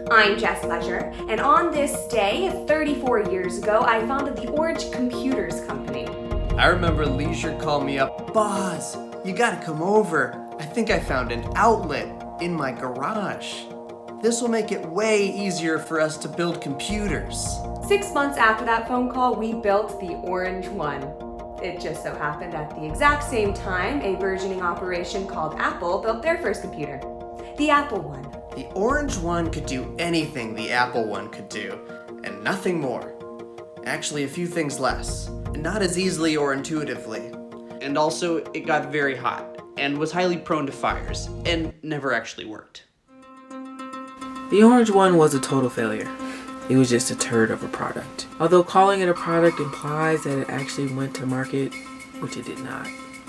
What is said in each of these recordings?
I'm Jess Ledger, and on this day, 34 years ago, I founded the Orange Computers Company. I remember Leisure called me up, "Boss, you gotta come over. I think I found an outlet in my garage. This will make it way easier for us to build computers." 6 months after that phone call, we built the Orange One. It just so happened at the exact same time, a burgeoning operation called Apple built their first computer, the Apple One. The Orange One could do anything the Apple One could do, and nothing more. Actually, a few things less. Not as easily or intuitively. And also, it got very hot, and was highly prone to fires, and never actually worked. The Orange One was a total failure. It was just a turd of a product. Although calling it a product implies that it actually went to market, which it did not.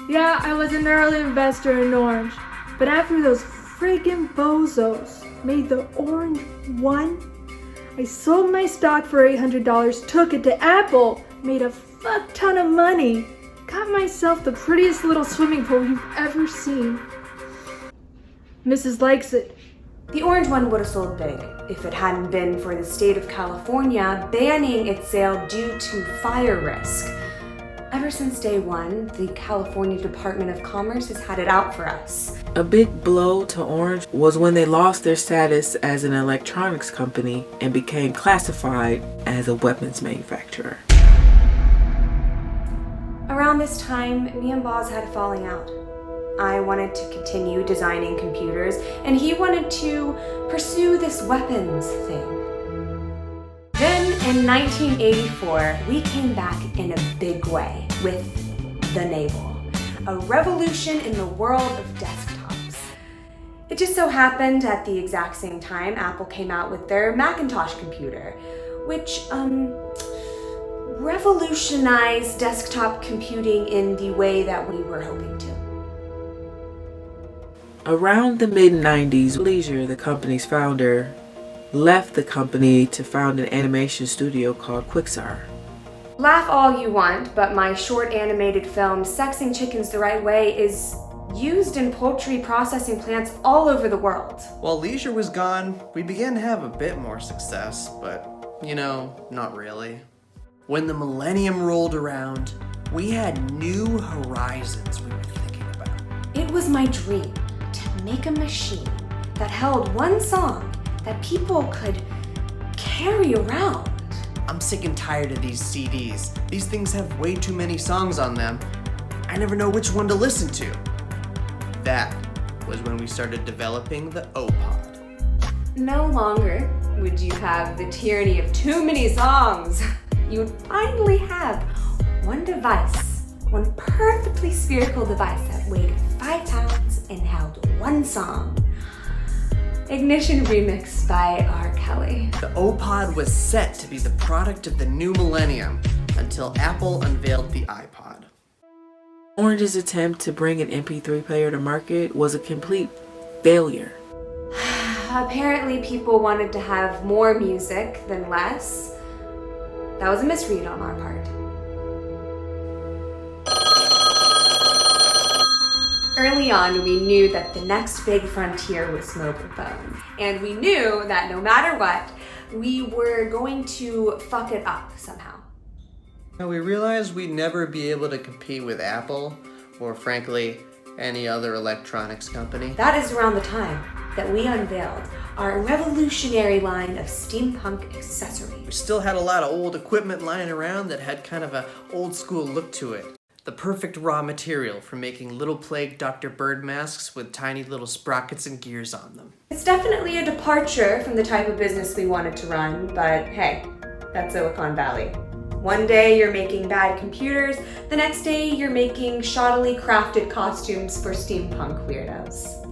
Yeah, I was an early investor in Orange, but after those friggin' bozos made the Orange One, I sold my stock for $800, took it to Apple, made a fuck ton of money, got myself the prettiest little swimming pool you've ever seen. Mrs. likes it. The Orange One would have sold big if it hadn't been for the state of California banning its sale due to fire risk. Ever since day one, the California Department of Commerce has had it out for us. A big blow to Orange was when they lost their status as an electronics company and became classified as a weapons manufacturer. Around this time, me and Boz had a falling out. I wanted to continue designing computers, and he wanted to pursue this weapons thing. Then, in 1984, we came back in a big way with the Navel, a revolution in the world of desktops. It just so happened at the exact same time Apple came out with their Macintosh computer, which revolutionized desktop computing in the way that we were hoping to. Around the mid-90s, Leisure, the company's founder, left the company to found an animation studio called Quixar. Laugh all you want, but my short animated film, Sexing Chickens the Right Way, is used in poultry processing plants all over the world. While Leisure was gone, we began to have a bit more success, but, not really. When the millennium rolled around, we had new horizons we were thinking about. It was my dream to make a machine that held one song that people could carry around. I'm sick and tired of these CDs. These things have way too many songs on them. I never know which one to listen to. That was when we started developing the O-Pod. No longer would you have the tyranny of too many songs. You would finally have one device, one perfectly spherical device that weighed 5 pounds and held one song. Ignition Remix by R. Kelly. The O-Pod was set to be the product of the new millennium until Apple unveiled the iPod. Orange's attempt to bring an MP3 player to market was a complete failure. Apparently people wanted to have more music than less. That was a misread on our part. Early on, we knew that the next big frontier was mobile phones. And we knew that no matter what, we were going to fuck it up somehow. Now we realized we'd never be able to compete with Apple, or frankly, any other electronics company. That is around the time that we unveiled our revolutionary line of steampunk accessories. We still had a lot of old equipment lying around that had kind of an old school look to it. The perfect raw material for making little plague Dr. Bird masks with tiny little sprockets and gears on them. It's definitely a departure from the type of business we wanted to run, but hey, that's Silicon Valley. One day you're making bad computers, the next day you're making shoddily crafted costumes for steampunk weirdos.